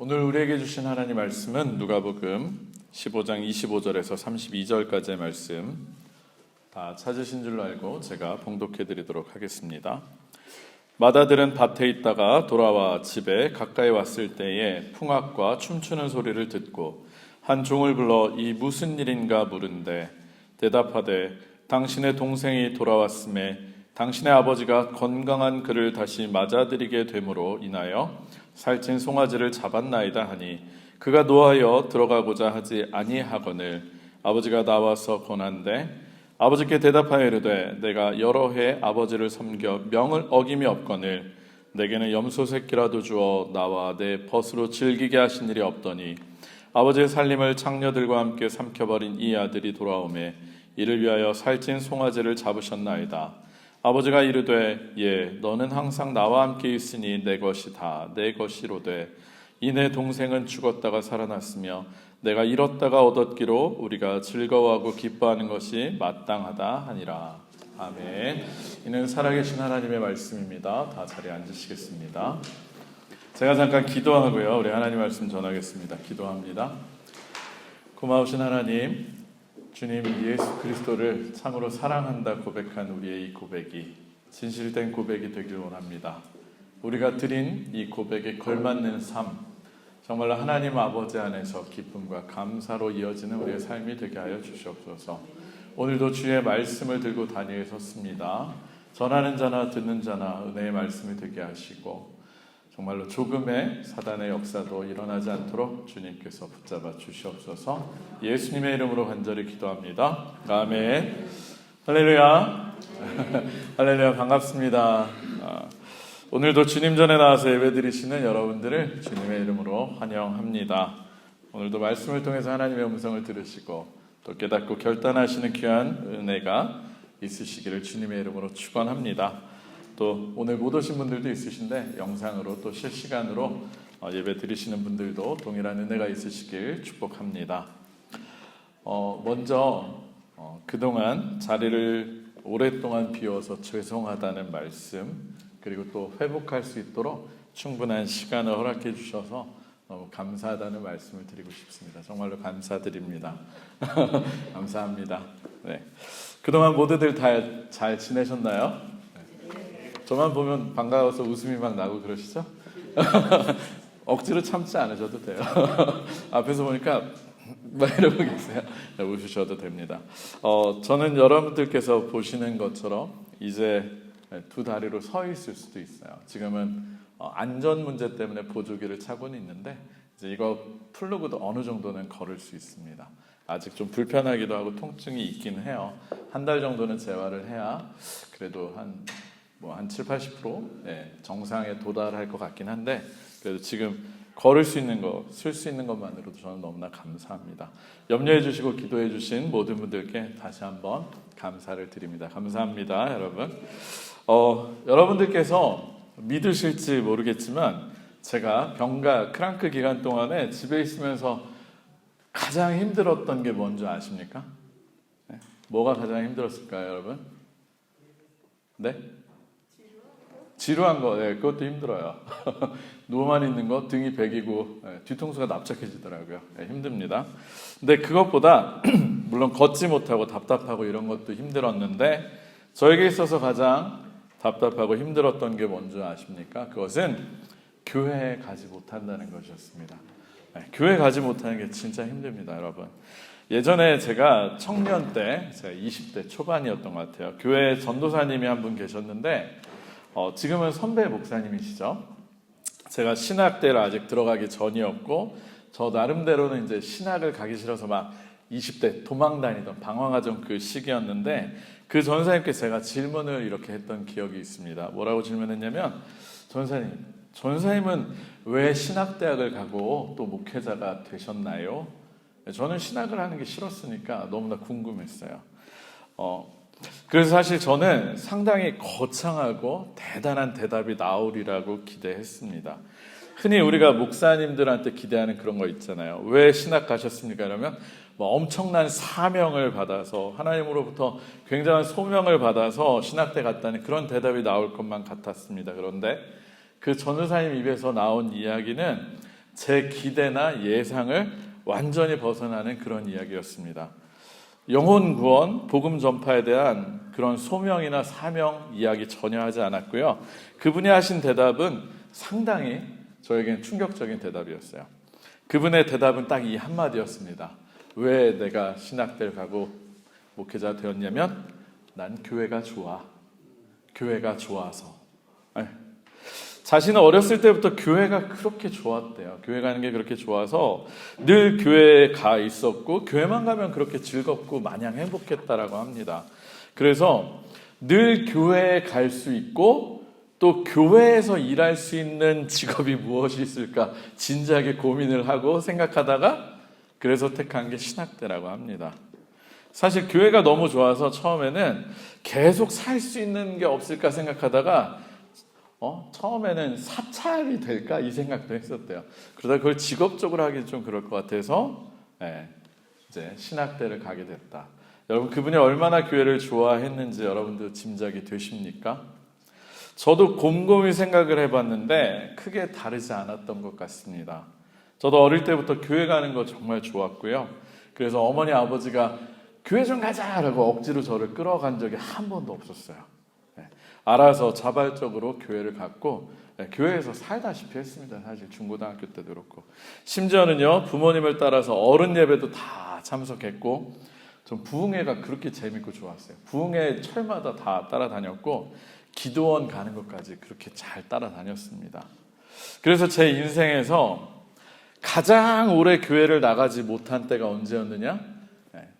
오늘 우리에게 주신 하나님 말씀은 누가복음 15장 25절에서 32절까지의 말씀 다 찾으신 줄로 알고 제가 봉독해 드리도록 하겠습니다. 마다들은 밭에 있다가 돌아와 집에 가까이 왔을 때에 풍악과 춤추는 소리를 듣고 한 종을 불러 이 무슨 일인가 물은데 대답하되 당신의 동생이 돌아왔음에 당신의 아버지가 건강한 그를 다시 맞아들이게 됨으로 인하여 살찐 송아지를 잡았나이다 하니 그가 노하여 들어가고자 하지 아니하거늘 아버지가 나와서 권한대 아버지께 대답하여 이르되 내가 여러 해 아버지를 섬겨 명을 어김이 없거늘 내게는 염소 새끼라도 주어 나와 내 벗으로 즐기게 하신 일이 없더니 아버지의 살림을 장녀들과 함께 삼켜버린 이 아들이 돌아오매 이를 위하여 살찐 송아지를 잡으셨나이다. 아버지가 이르되 예 너는 항상 나와 함께 있으니 내 것이 다 내 것이로되 이 내 동생은 죽었다가 살아났으며 내가 잃었다가 얻었기로 우리가 즐거워하고 기뻐하는 것이 마땅하다 하니라. 아멘. 이는 살아계신 하나님의 말씀입니다. 다 자리에 앉으시겠습니다. 제가 잠깐 기도하고요 우리 하나님 말씀 전하겠습니다. 기도합니다. 고마우신 하나님, 주님 예수 그리스도를 참으로 사랑한다 고백한 우리의 이 고백이 진실된 고백이 되길 원합니다. 우리가 드린 이 고백에 걸맞는 삶, 정말로 하나님 아버지 안에서 기쁨과 감사로 이어지는 우리의 삶이 되게 하여 주시옵소서. 오늘도 주의 말씀을 들고 단위에 섰습니다. 전하는 자나 듣는 자나 은혜의 말씀이 되게 하시고 정말로 조금의 사단의 역사도 일어나지 않도록 주님께서 붙잡아 주시옵소서. 예수님의 이름으로 간절히 기도합니다. 아멘. 할렐루야. 할렐루야. 반갑습니다. 오늘도 주님 전에 나와서 예배드리시는 여러분들을 주님의 이름으로 환영합니다. 오늘도 말씀을 통해서 하나님의 음성을 들으시고 또 깨닫고 결단하시는 귀한 은혜가 있으시기를 주님의 이름으로 축원합니다. 또 오늘 못 오신 분들도 있으신데 영상으로 또 실시간으로 예배 드리시는 분들도 동일한 은혜가 있으시길 축복합니다. 먼저 그동안 자리를 오랫동안 비워서 죄송하다는 말씀, 그리고 또 회복할 수 있도록 충분한 시간을 허락해 주셔서 너무 감사하다는 말씀을 드리고 싶습니다. 정말로 감사드립니다. 감사합니다. 네. 그동안 모두들 다 잘 지내셨나요? 저만 보면 반가워서 웃음이 막 나고 그러시죠? 억지로 참지 않으셔도 돼요. 앞에서 보니까 막 이러고 계세요. 웃으셔도 됩니다. 저는 여러분들께서 보시는 것처럼 이제 두 다리로 서 있을 수도 있어요. 지금은 안전 문제 때문에 보조기를 차고는 있는데 이제 이거 풀르고도 어느 정도는 걸을 수 있습니다. 아직 좀 불편하기도 하고 통증이 있긴 해요. 한 달 정도는 재활을 해야 그래도 한 7, 80% 정상에 도달할 것 같긴 한데 그래도 지금 걸을 수 있는 거, 쓸 수 있는 것만으로도 저는 너무나 감사합니다. 염려해 주시고 기도해 주신 모든 분들께 다시 한번 감사를 드립니다. 감사합니다, 여러분. 여러분들께서 믿으실지 모르겠지만 제가 병가 크랑크 기간 동안에 집에 있으면서 가장 힘들었던 게 뭔지 아십니까? 네? 뭐가 가장 힘들었을까요, 여러분? 네? 지루한 거, 그것도 힘들어요. 누워만 있는 거, 등이 베기고 뒤통수가 납작해지더라고요. 힘듭니다. 근데 그것보다 물론 걷지 못하고 답답하고 이런 것도 힘들었는데 저에게 있어서 가장 답답하고 힘들었던 게 뭔지 아십니까? 그것은 교회에 가지 못한다는 것이었습니다. 교회 가지 못하는 게 진짜 힘듭니다, 여러분. 예전에 제가 청년 때, 제가 20대 초반이었던 것 같아요. 교회 전도사님이 한 분 계셨는데 지금은 선배 목사님이시죠. 제가 신학대를 아직 들어가기 전이었고 저 나름대로는 이제 신학을 가기 싫어서 막 20대 도망 다니던 방황하던 그 시기였는데 그 전사님께 제가 질문을 이렇게 했던 기억이 있습니다. 뭐라고 질문했냐면 전사님은 왜 신학대학을 가고 또 목회자가 되셨나요? 저는 신학을 하는 게 싫었으니까 너무나 궁금했어요. 그래서 사실 저는 상당히 거창하고 대단한 대답이 나오리라고 기대했습니다. 흔히 우리가 목사님들한테 기대하는 그런 거 있잖아요. 왜 신학 가셨습니까? 그러면 엄청난 사명을 받아서 하나님으로부터 굉장한 소명을 받아서 신학대 갔다는 그런 대답이 나올 것만 같았습니다. 그런데 그 전도사님 입에서 나온 이야기는 제 기대나 예상을 완전히 벗어나는 그런 이야기였습니다. 영혼 구원, 복음 전파에 대한 그런 소명이나 사명 이야기 전혀 하지 않았고요. 그분이 하신 대답은 상당히 저에겐 충격적인 대답이었어요. 그분의 대답은 딱 이 한마디였습니다. 왜 내가 신학대를 가고 목회자 되었냐면 난 교회가 좋아. 교회가 좋아서. 자신은 어렸을 때부터 교회가 그렇게 좋았대요. 교회 가는 게 그렇게 좋아서 늘 교회에 가 있었고 교회만 가면 그렇게 즐겁고 마냥 행복했다라고 합니다. 그래서 늘 교회에 갈 수 있고 또 교회에서 일할 수 있는 직업이 무엇이 있을까 진지하게 고민을 하고 생각하다가 그래서 택한 게 신학대라고 합니다. 사실 교회가 너무 좋아서 처음에는 계속 살 수 있는 게 없을까 생각하다가 처음에는 사찰이 될까 이 생각도 했었대요. 그러다 그걸 직업적으로 하기 좀 그럴 것 같아서 이제 신학대를 가게 됐다. 여러분 그분이 얼마나 교회를 좋아했는지 여러분도 짐작이 되십니까? 저도 곰곰이 생각을 해봤는데 크게 다르지 않았던 것 같습니다. 저도 어릴 때부터 교회 가는 거 정말 좋았고요. 그래서 어머니 아버지가 교회 좀 가자라고 억지로 저를 끌어간 적이 한 번도 없었어요. 알아서 자발적으로 교회를 갔고 교회에서 살다시피 했습니다. 사실 중고등학교 때도 그렇고 심지어는요 부모님을 따라서 어른 예배도 다 참석했고 전 부흥회가 그렇게 재밌고 좋았어요. 부흥회 철마다 다 따라다녔고 기도원 가는 것까지 그렇게 잘 따라다녔습니다. 그래서 제 인생에서 가장 오래 교회를 나가지 못한 때가 언제였느냐?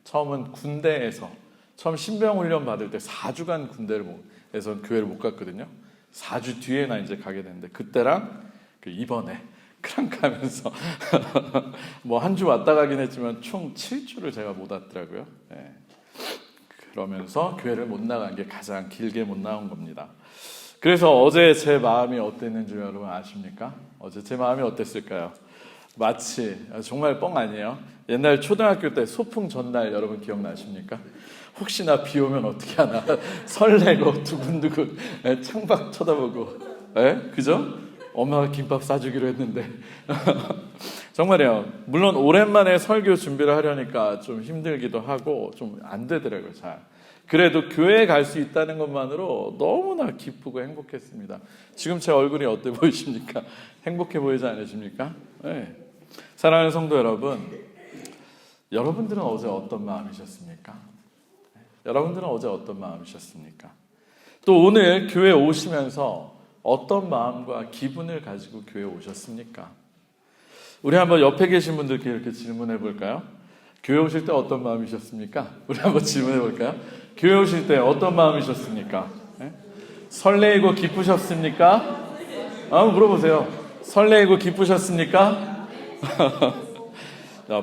처음은 군대에서 처음 신병훈련 받을 때 4주간 군대에서 교회를 못 갔거든요. 4주 뒤에나 이제 가게 됐는데 그때랑 이번에 크랑크 하면서 뭐 한 주 왔다 가긴 했지만 총 7주를 제가 못 왔더라고요. 그러면서 교회를 못 나간 게 가장 길게 못 나온 겁니다. 그래서 어제 제 마음이 어땠는지 여러분 아십니까? 어제 제 마음이 어땠을까요? 마치 정말 뻥 아니에요. 옛날 초등학교 때 소풍 전날 여러분 기억나십니까? 혹시나 비 오면 어떻게 하나 설레고 두근두근 창밖 쳐다보고 그죠? 엄마가 김밥 싸주기로 했는데 정말이에요. 물론 오랜만에 설교 준비를 하려니까 좀 힘들기도 하고 좀 안 되더라고요. 잘. 그래도 교회에 갈 수 있다는 것만으로 너무나 기쁘고 행복했습니다. 지금 제 얼굴이 어때 보이십니까? 행복해 보이지 않으십니까? 네. 사랑하는 성도 여러분, 여러분들은 어제 어떤 마음이셨습니까? 여러분들은 어제 어떤 마음이셨습니까? 또 오늘 교회 오시면서 어떤 마음과 기분을 가지고 교회 오셨습니까? 우리 한번 옆에 계신 분들께 이렇게 질문해 볼까요? 교회 오실 때 어떤 마음이셨습니까? 우리 한번 질문해 볼까요? 교회 오실 때 어떤 마음이셨습니까? 설레이고 기쁘셨습니까? 한번 물어보세요. 설레이고 기쁘셨습니까?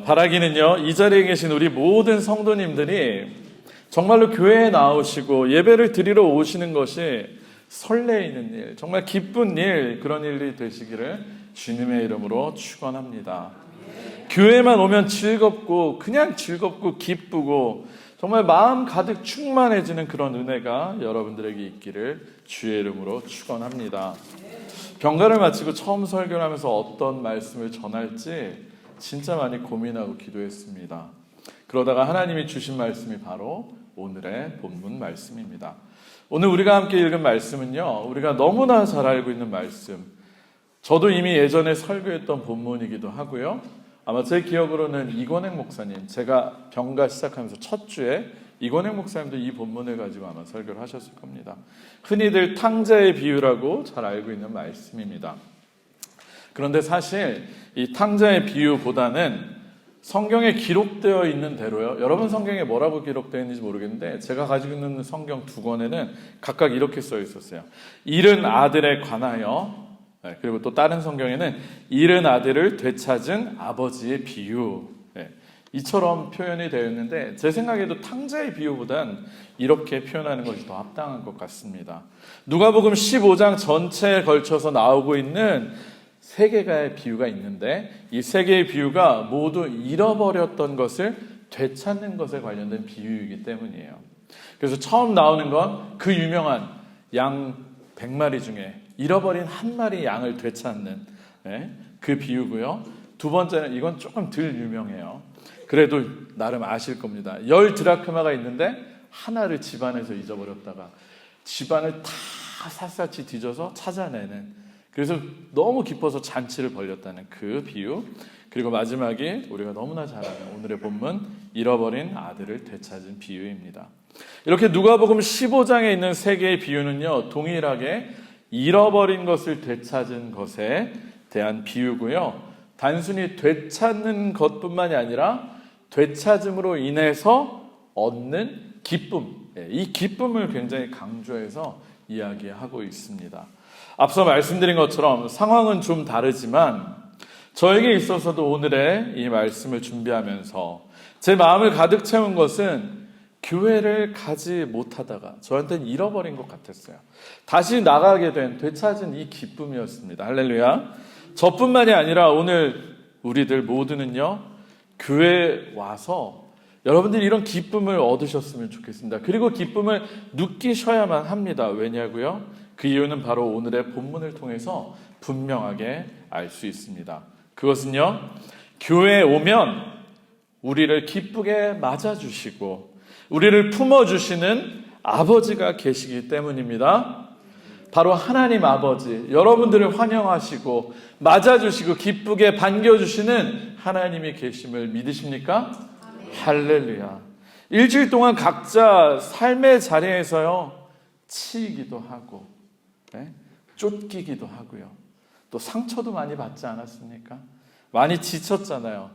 바라기는요, 이 자리에 계신 우리 모든 성도님들이 정말로 교회에 나오시고 예배를 드리러 오시는 것이 설레이는 일, 정말 기쁜 일, 그런 일이 되시기를 주님의 이름으로 축원합니다. 교회만 오면 즐겁고 그냥 즐겁고 기쁘고 정말 마음 가득 충만해지는 그런 은혜가 여러분들에게 있기를 주의 이름으로 축원합니다. 병가를 마치고 처음 설교를 하면서 어떤 말씀을 전할지 진짜 많이 고민하고 기도했습니다. 그러다가 하나님이 주신 말씀이 바로 오늘의 본문 말씀입니다. 오늘 우리가 함께 읽은 말씀은요, 우리가 너무나 잘 알고 있는 말씀, 저도 이미 예전에 설교했던 본문이기도 하고요. 아마 제 기억으로는 이권행 목사님, 제가 병가 시작하면서 첫 주에 이권행 목사님도 이 본문을 가지고 아마 설교를 하셨을 겁니다. 흔히들 탕자의 비유라고 잘 알고 있는 말씀입니다. 그런데 사실 이 탕자의 비유보다는 성경에 기록되어 있는 대로요. 여러분 성경에 뭐라고 기록되어 있는지 모르겠는데 제가 가지고 있는 성경 2권에는 각각 이렇게 써 있었어요. 잃은 아들에 관하여, 그리고 또 다른 성경에는 잃은 아들을 되찾은 아버지의 비유, 이처럼 표현이 되어 있는데 제 생각에도 탕자의 비유보단 이렇게 표현하는 것이 더 합당한 것 같습니다. 누가복음 15장 전체에 걸쳐서 나오고 있는 세 개의 비유가 있는데 이 세 개의 비유가 모두 잃어버렸던 것을 되찾는 것에 관련된 비유이기 때문이에요. 그래서 처음 나오는 건 그 유명한 양 100마리 중에 잃어버린 한 마리 양을 되찾는 그 비유고요. 두 번째는 이건 조금 덜 유명해요. 그래도 나름 아실 겁니다. 10드라크마가 있는데 하나를 집안에서 잊어버렸다가 집안을 다 샅샅이 뒤져서 찾아내는, 그래서 너무 기뻐서 잔치를 벌였다는 그 비유. 그리고 마지막이 우리가 너무나 잘 아는 오늘의 본문, 잃어버린 아들을 되찾은 비유입니다. 이렇게 누가복음 15장에 있는 세 개의 비유는요, 동일하게 잃어버린 것을 되찾은 것에 대한 비유고요. 단순히 되찾는 것뿐만이 아니라 되찾음으로 인해서 얻는 기쁨, 이 기쁨을 굉장히 강조해서 이야기하고 있습니다. 앞서 말씀드린 것처럼 상황은 좀 다르지만 저에게 있어서도 오늘의 이 말씀을 준비하면서 제 마음을 가득 채운 것은 교회를 가지 못하다가 저한테는 잃어버린 것 같았어요. 다시 나가게 된, 되찾은 이 기쁨이었습니다. 할렐루야. 저뿐만이 아니라 오늘 우리들 모두는요, 교회에 와서 여러분들이 이런 기쁨을 얻으셨으면 좋겠습니다. 그리고 기쁨을 느끼셔야만 합니다. 왜냐고요? 그 이유는 바로 오늘의 본문을 통해서 분명하게 알 수 있습니다. 그것은요, 교회에 오면 우리를 기쁘게 맞아주시고 우리를 품어주시는 아버지가 계시기 때문입니다. 바로 하나님 아버지, 여러분들을 환영하시고 맞아주시고 기쁘게 반겨주시는 하나님이 계심을 믿으십니까? 할렐루야. 일주일 동안 각자 삶의 자리에서요, 치이기도 하고, 쫓기기도 하고요. 또 상처도 많이 받지 않았습니까? 많이 지쳤잖아요.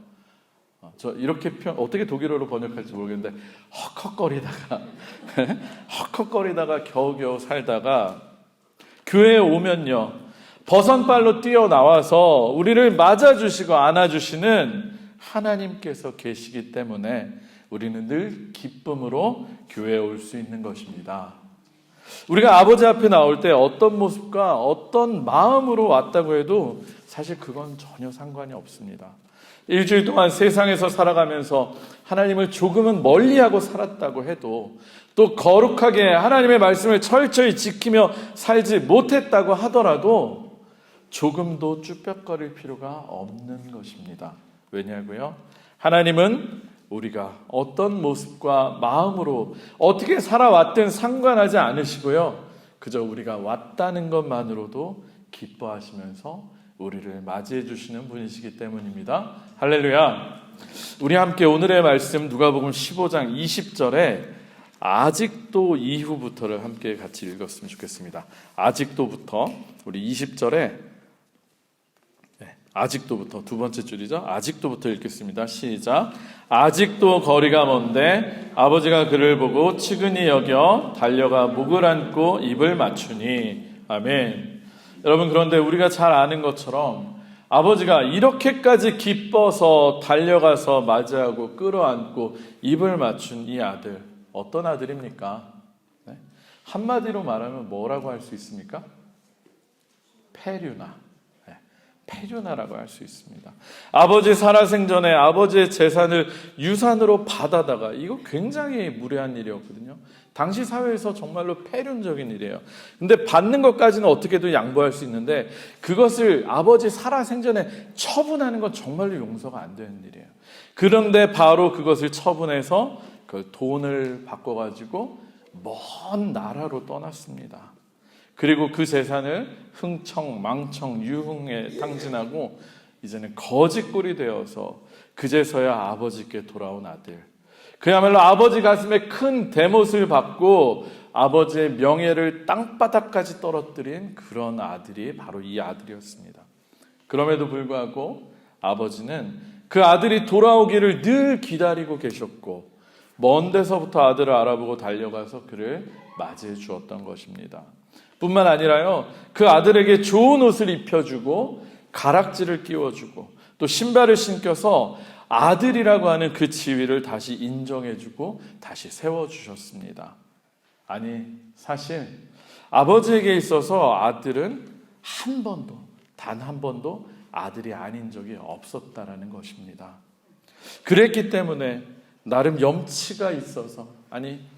저 이렇게 어떻게 독일어로 번역할지 모르겠는데 헉헉거리다가 겨우겨우 살다가 교회에 오면요, 버선발로 뛰어나와서 우리를 맞아주시고 안아주시는 하나님께서 계시기 때문에 우리는 늘 기쁨으로 교회에 올 수 있는 것입니다. 우리가 아버지 앞에 나올 때 어떤 모습과 어떤 마음으로 왔다고 해도 사실 그건 전혀 상관이 없습니다. 일주일 동안 세상에서 살아가면서 하나님을 조금은 멀리하고 살았다고 해도, 또 거룩하게 하나님의 말씀을 철저히 지키며 살지 못했다고 하더라도 조금도 쭈뼛거릴 필요가 없는 것입니다. 왜냐고요? 하나님은 우리가 어떤 모습과 마음으로 어떻게 살아왔든 상관하지 않으시고요, 그저 우리가 왔다는 것만으로도 기뻐하시면서 우리를 맞이해 주시는 분이시기 때문입니다. 할렐루야. 우리 함께 오늘의 말씀 누가복음 15장 20절에 아직도 이후부터를 함께 같이 읽었으면 좋겠습니다. 아직도부터, 우리 20절에 아직도부터 두 번째 줄이죠. 아직도부터 읽겠습니다. 시작. 아직도 거리가 먼데 아버지가 그를 보고 측은히 여겨 달려가 목을 안고 입을 맞추니. 아멘. 여러분, 그런데 우리가 잘 아는 것처럼 아버지가 이렇게까지 기뻐서 달려가서 맞이하고 끌어안고 입을 맞춘 이 아들, 어떤 아들입니까? 한마디로 말하면 뭐라고 할 수 있습니까? 페류나. 페류나라고 할 수 있습니다. 아버지 살아생전에 아버지의 재산을 유산으로 받아다가, 이거 굉장히 무례한 일이었거든요. 당시 사회에서 정말로 폐륜적인 일이에요. 근데 받는 것까지는 어떻게든 양보할 수 있는데 그것을 아버지 살아생전에 처분하는 건 정말로 용서가 안 되는 일이에요. 그런데 바로 그것을 처분해서 그 돈을 바꿔가지고 먼 나라로 떠났습니다. 그리고 그 재산을 흥청, 망청, 유흥에 탕진하고 이제는 거지꼴이 되어서 그제서야 아버지께 돌아온 아들. 그야말로 아버지 가슴에 큰 대못을 받고 아버지의 명예를 땅바닥까지 떨어뜨린 그런 아들이 바로 이 아들이었습니다. 그럼에도 불구하고 아버지는 그 아들이 돌아오기를 늘 기다리고 계셨고 먼 데서부터 아들을 알아보고 달려가서 그를 맞이해 주었던 것입니다. 뿐만 아니라요, 그 아들에게 좋은 옷을 입혀주고 가락지를 끼워주고 또 신발을 신겨서 아들이라고 하는 그 지위를 다시 인정해주고 다시 세워주셨습니다. 아니, 사실 아버지에게 있어서 아들은 단 한 번도 아들이 아닌 적이 없었다라는 것입니다. 그랬기 때문에 나름 염치가 있어서,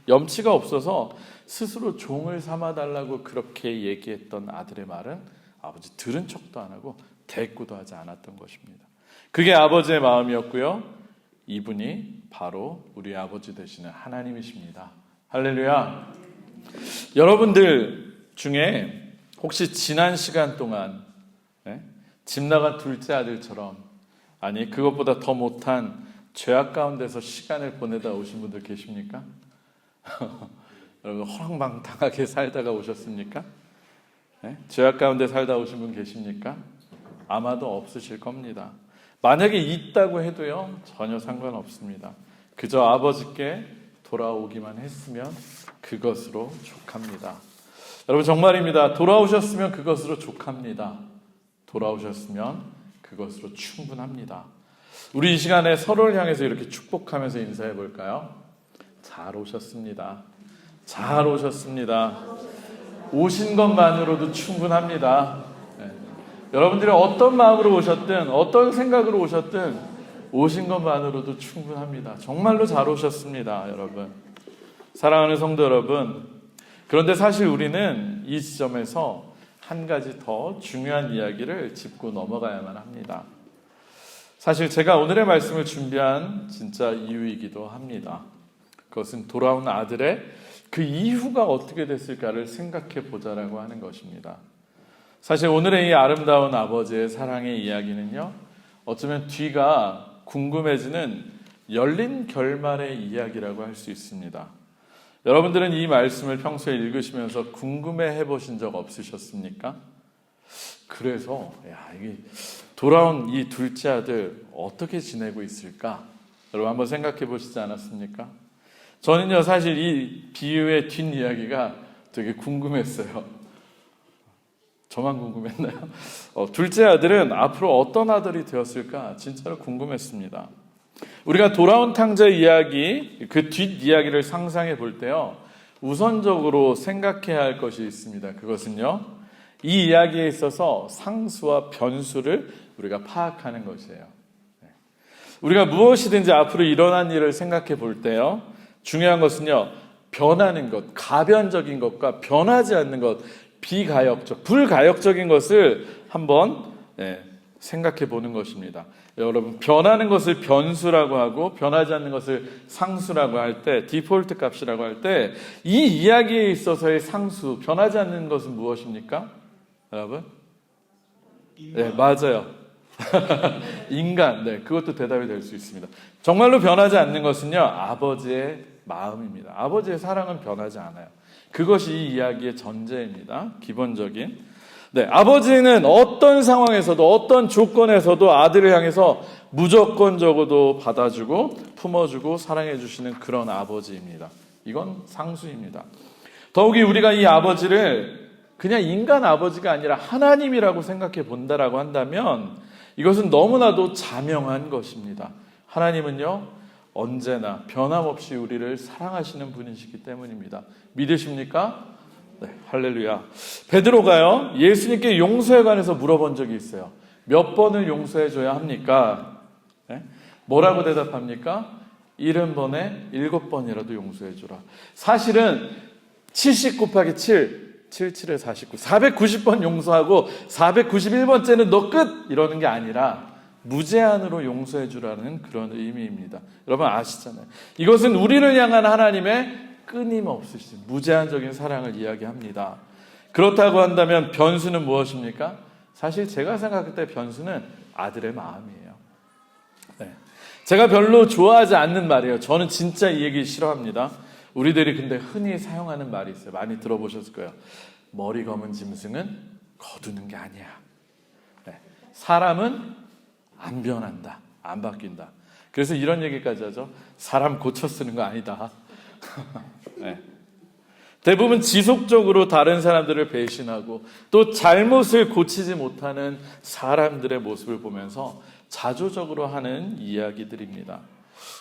염치가 없어서 스스로 종을 삼아달라고 그렇게 얘기했던 아들의 말은 아버지 들은 척도 안 하고 대꾸도 하지 않았던 것입니다. 그게 아버지의 마음이었고요. 이분이 바로 우리 아버지 되시는 하나님이십니다. 할렐루야. 여러분들 중에 혹시 지난 시간 동안 집 나간 둘째 아들처럼, 아니 그것보다 더 못한 죄악 가운데서 시간을 보내다 오신 분들 계십니까? 여러분 허랑방탕하게 살다가 오셨습니까? 죄악 가운데 살다 오신 분 계십니까? 아마도 없으실 겁니다. 만약에 있다고 해도요, 전혀 상관없습니다. 그저 아버지께 돌아오기만 했으면 그것으로 족합니다. 여러분 정말입니다. 돌아오셨으면 그것으로 족합니다. 돌아오셨으면 그것으로 충분합니다. 우리 이 시간에 서로를 향해서 이렇게 축복하면서 인사해 볼까요? 잘 오셨습니다. 잘 오셨습니다. 오신 것만으로도 충분합니다. 여러분들이 어떤 마음으로 오셨든 어떤 생각으로 오셨든 오신 것만으로도 충분합니다. 정말로 잘 오셨습니다, 여러분. 사랑하는 성도 여러분, 그런데 사실 우리는 이 지점에서 한 가지 더 중요한 이야기를 짚고 넘어가야만 합니다. 사실 제가 오늘의 말씀을 준비한 진짜 이유이기도 합니다. 그것은 돌아온 아들의 그 이후가 어떻게 됐을까를 생각해 보자라고 하는 것입니다. 사실 오늘의 이 아름다운 아버지의 사랑의 이야기는요, 어쩌면 뒤가 궁금해지는 열린 결말의 이야기라고 할 수 있습니다. 여러분들은 이 말씀을 평소에 읽으시면서 궁금해해 보신 적 없으셨습니까? 그래서 이게 돌아온 이 둘째 아들 어떻게 지내고 있을까? 여러분 한번 생각해 보시지 않았습니까? 저는요 사실 이 비유의 뒷이야기가 되게 궁금했어요. 저만 궁금했나요? 둘째 아들은 앞으로 어떤 아들이 되었을까 진짜로 궁금했습니다. 우리가 돌아온 탕자 이야기, 그 뒷이야기를 상상해 볼 때요, 우선적으로 생각해야 할 것이 있습니다. 그것은요, 이 이야기에 있어서 상수와 변수를 우리가 파악하는 것이에요. 우리가 무엇이든지 앞으로 일어난 일을 생각해 볼 때요, 중요한 것은요, 변하는 것, 가변적인 것과 변하지 않는 것, 비가역적, 불가역적인 것을 한번 생각해 보는 것입니다. 여러분, 변하는 것을 변수라고 하고 변하지 않는 것을 상수라고 할 때, 디폴트 값이라고 할 때, 이 이야기에 있어서의 상수, 변하지 않는 것은 무엇입니까? 여러분? 네, 맞아요. 인간, 그것도 대답이 될 수 있습니다. 정말로 변하지 않는 것은요, 아버지의 마음입니다. 아버지의 사랑은 변하지 않아요. 그것이 이 이야기의 전제입니다. 기본적인. 아버지는 어떤 상황에서도 어떤 조건에서도 아들을 향해서 무조건적으로 받아주고 품어주고 사랑해 주시는 그런 아버지입니다. 이건 상수입니다. 더욱이 우리가 이 아버지를 그냥 인간 아버지가 아니라 하나님이라고 생각해 본다라고 한다면 이것은 너무나도 자명한 것입니다. 하나님은요, 언제나 변함없이 우리를 사랑하시는 분이시기 때문입니다. 믿으십니까? 네, 할렐루야. 베드로가요, 예수님께 용서에 관해서 물어본 적이 있어요. 몇 번을 용서해 줘야 합니까? 뭐라고 대답합니까? 70번에 7번이라도 용서해 주라. 사실은 70 곱하기 7, 77에 49, 490번 용서하고 491번째는 너 끝! 이러는 게 아니라 무제한으로 용서해 주라는 그런 의미입니다. 여러분 아시잖아요. 이것은 우리를 향한 하나님의 끊임없으신 무제한적인 사랑을 이야기합니다. 그렇다고 한다면 변수는 무엇입니까? 사실 제가 생각할 때 변수는 아들의 마음이에요. 제가 별로 좋아하지 않는 말이에요. 저는 진짜 이 얘기 싫어합니다. 우리들이 근데 흔히 사용하는 말이 있어요. 많이 들어보셨을 거예요. 머리 검은 짐승은 거두는 게 아니야. 사람은 안 변한다. 안 바뀐다. 그래서 이런 얘기까지 하죠. 사람 고쳐 쓰는 거 아니다. 대부분 지속적으로 다른 사람들을 배신하고 또 잘못을 고치지 못하는 사람들의 모습을 보면서 자조적으로 하는 이야기들입니다.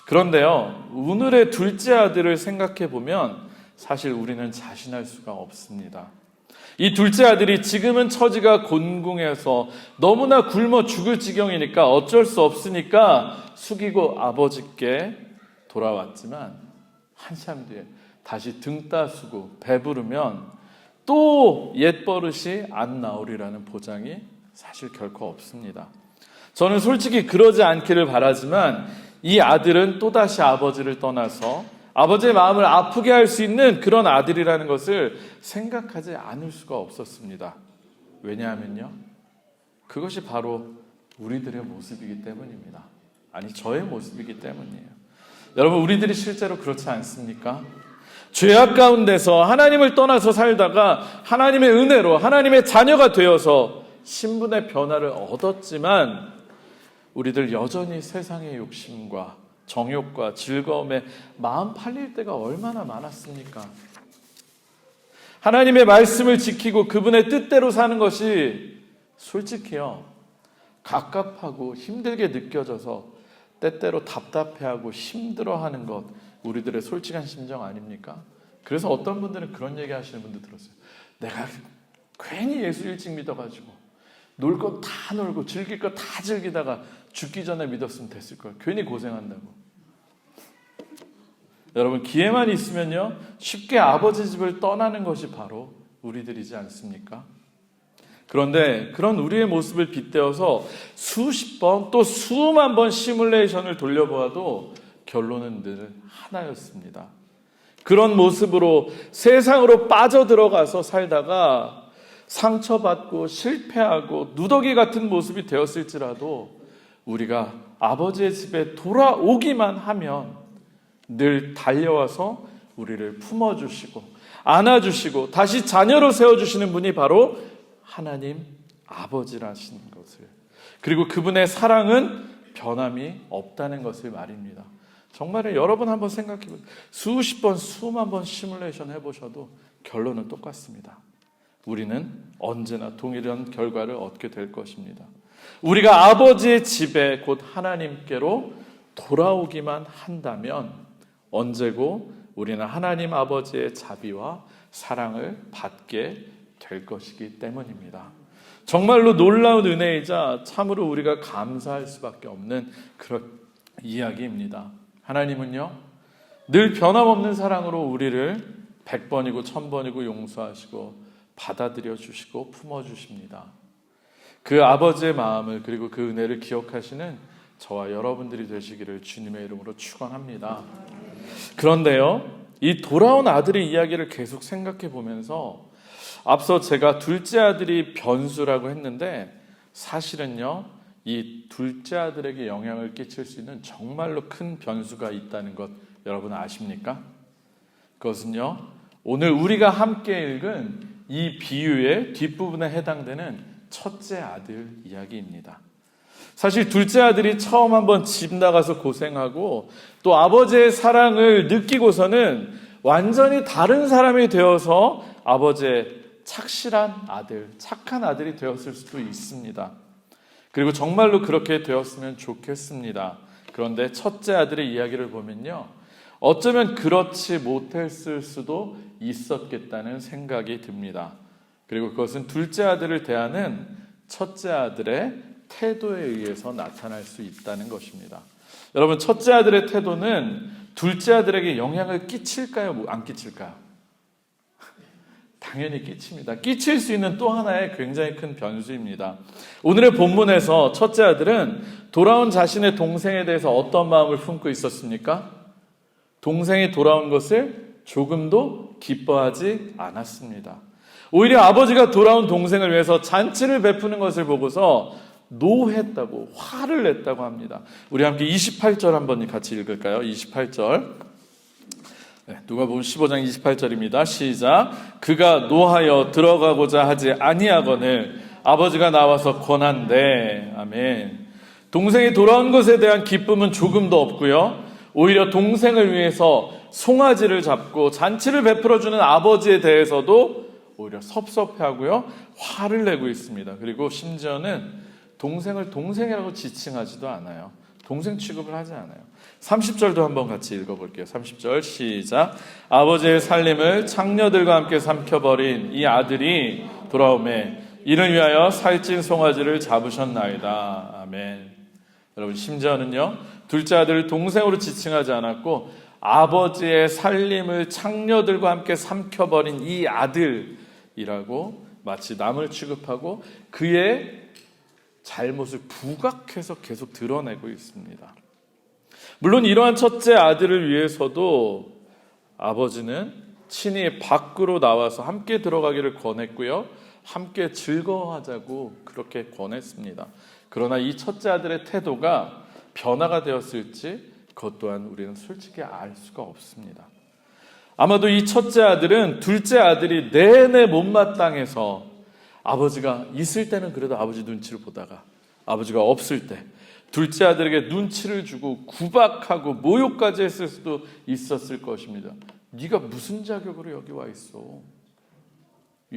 그런데요, 오늘의 둘째 아들을 생각해 보면 사실 우리는 자신할 수가 없습니다. 이 둘째 아들이 지금은 처지가 곤궁해서 너무나 굶어 죽을 지경이니까 어쩔 수 없으니까 숙이고 아버지께 돌아왔지만 한참 뒤에 다시 등 따수고 배부르면 또 옛버릇이 안 나오리라는 보장이 사실 결코 없습니다. 저는 솔직히 그러지 않기를 바라지만 이 아들은 또다시 아버지를 떠나서 아버지의 마음을 아프게 할 수 있는 그런 아들이라는 것을 생각하지 않을 수가 없었습니다. 왜냐하면요, 그것이 바로 우리들의 모습이기 때문입니다. 아니, 저의 모습이기 때문이에요. 여러분, 우리들이 실제로 그렇지 않습니까? 죄악 가운데서 하나님을 떠나서 살다가 하나님의 은혜로 하나님의 자녀가 되어서 신분의 변화를 얻었지만 우리들 여전히 세상의 욕심과 정욕과 즐거움에 마음 팔릴 때가 얼마나 많았습니까? 하나님의 말씀을 지키고 그분의 뜻대로 사는 것이 솔직히요, 갑갑하고 힘들게 느껴져서 때때로 답답해하고 힘들어하는 것, 우리들의 솔직한 심정 아닙니까? 그래서 어떤 분들은 그런 얘기 하시는 분들 들었어요. 내가 괜히 예수 일찍 믿어가지고 놀 거 다 놀고 즐길 거 다 즐기다가 죽기 전에 믿었으면 됐을 걸. 괜히 고생한다고. 여러분, 기회만 있으면요, 쉽게 아버지 집을 떠나는 것이 바로 우리들이지 않습니까? 그런데 그런 우리의 모습을 빗대어서 수십 번 또 수만 번 시뮬레이션을 돌려보아도 결론은 늘 하나였습니다. 그런 모습으로 세상으로 빠져들어가서 살다가 상처받고 실패하고 누더기 같은 모습이 되었을지라도 우리가 아버지의 집에 돌아오기만 하면 늘 달려와서 우리를 품어주시고 안아주시고 다시 자녀로 세워주시는 분이 바로 하나님 아버지라시는 것을, 그리고 그분의 사랑은 변함이 없다는 것을 말입니다. 정말 여러분 한번 생각해보세요. 수십 번 수만 번 시뮬레이션 해보셔도 결론은 똑같습니다. 우리는 언제나 동일한 결과를 얻게 될 것입니다. 우리가 아버지의 집에 곧 하나님께로 돌아오기만 한다면 언제고 우리는 하나님 아버지의 자비와 사랑을 받게 될 것이기 때문입니다. 정말로 놀라운 은혜이자 참으로 우리가 감사할 수밖에 없는 그런 이야기입니다. 하나님은요, 늘 변함없는 사랑으로 우리를 100번이고 1000번이고 용서하시고 받아들여 주시고 품어주십니다. 그 아버지의 마음을 그리고 그 은혜를 기억하시는 저와 여러분들이 되시기를 주님의 이름으로 축원합니다. 그런데요, 이 돌아온 아들의 이야기를 계속 생각해 보면서 앞서 제가 둘째 아들이 변수라고 했는데 사실은요, 이 둘째 아들에게 영향을 끼칠 수 있는 정말로 큰 변수가 있다는 것 여러분 아십니까? 그것은요, 오늘 우리가 함께 읽은 이 비유의 뒷부분에 해당되는 첫째 아들 이야기입니다. 사실 둘째 아들이 처음 한번 집 나가서 고생하고 또 아버지의 사랑을 느끼고서는 완전히 다른 사람이 되어서 아버지의 착실한 아들, 착한 아들이 되었을 수도 있습니다. 그리고 정말로 그렇게 되었으면 좋겠습니다. 그런데 첫째 아들의 이야기를 보면요, 어쩌면 그렇지 못했을 수도 있었겠다는 생각이 듭니다. 그리고 그것은 둘째 아들을 대하는 첫째 아들의 태도에 의해서 나타날 수 있다는 것입니다. 여러분, 첫째 아들의 태도는 둘째 아들에게 영향을 끼칠까요? 안 끼칠까요? 당연히 끼칩니다. 끼칠 수 있는 또 하나의 굉장히 큰 변수입니다. 오늘의 본문에서 첫째 아들은 돌아온 자신의 동생에 대해서 어떤 마음을 품고 있었습니까? 동생이 돌아온 것을 조금도 기뻐하지 않았습니다. 오히려 아버지가 돌아온 동생을 위해서 잔치를 베푸는 것을 보고서 노했다고, 화를 냈다고 합니다. 우리 함께 28절 한번 같이 읽을까요? 28절. 누가복음 15장 28절입니다. 시작. 그가 노하여 들어가고자 하지 아니하거늘 아버지가 나와서 권한대. 아멘. 동생이 돌아온 것에 대한 기쁨은 조금도 없고요, 오히려 동생을 위해서 송아지를 잡고 잔치를 베풀어주는 아버지에 대해서도 오히려 섭섭해하고요, 화를 내고 있습니다. 그리고 심지어는 동생을 동생이라고 지칭하지도 않아요. 동생 취급을 하지 않아요. 30절도 한번 같이 읽어볼게요. 30절 시작. 아버지의 살림을 창녀들과 함께 삼켜버린 이 아들이 돌아오매 이를 위하여 살찐 송아지를 잡으셨나이다. 아멘. 여러분, 심지어는요, 둘째 아들을 동생으로 지칭하지 않았고 아버지의 살림을 창녀들과 함께 삼켜버린 이 아들이라고 마치 남을 취급하고 그의 잘못을 부각해서 계속 드러내고 있습니다. 물론 이러한 첫째 아들을 위해서도 아버지는 친히 밖으로 나와서 함께 들어가기를 권했고요. 함께 즐거워하자고 그렇게 권했습니다. 그러나 이 첫째 아들의 태도가 변화가 되었을지 그것 또한 우리는 솔직히 알 수가 없습니다. 아마도 이 첫째 아들은 둘째 아들이 내내 못마땅해서 아버지가 있을 때는 그래도 아버지 눈치를 보다가 아버지가 없을 때 둘째 아들에게 눈치를 주고 구박하고 모욕까지 했을 수도 있었을 것입니다. 네가 무슨 자격으로 여기 와 있어?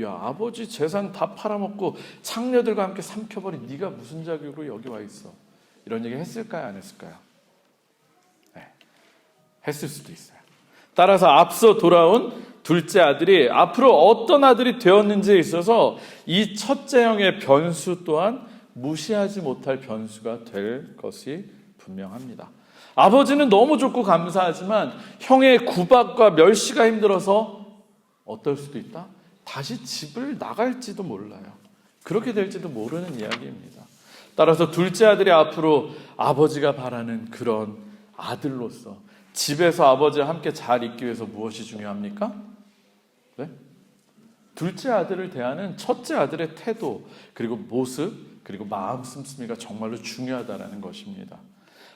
야, 아버지 재산 다 팔아먹고 창녀들과 함께 삼켜버린 네가 무슨 자격으로 여기 와 있어? 이런 얘기 했을까요? 안 했을까요? 네, 했을 수도 있어요. 따라서 앞서 돌아온 둘째 아들이 앞으로 어떤 아들이 되었는지에 있어서 이 첫째 형의 변수 또한 무시하지 못할 변수가 될 것이 분명합니다. 아버지는 너무 좋고 감사하지만 형의 구박과 멸시가 힘들어서 어떨 수도 있다? 다시 집을 나갈지도 몰라요. 그렇게 될지도 모르는 이야기입니다. 따라서 둘째 아들이 앞으로 아버지가 바라는 그런 아들로서 집에서 아버지와 함께 잘 있기 위해서 무엇이 중요합니까? 네? 둘째 아들을 대하는 첫째 아들의 태도, 그리고 모습, 그리고 마음 씀씀이가 정말로 중요하다는 것입니다.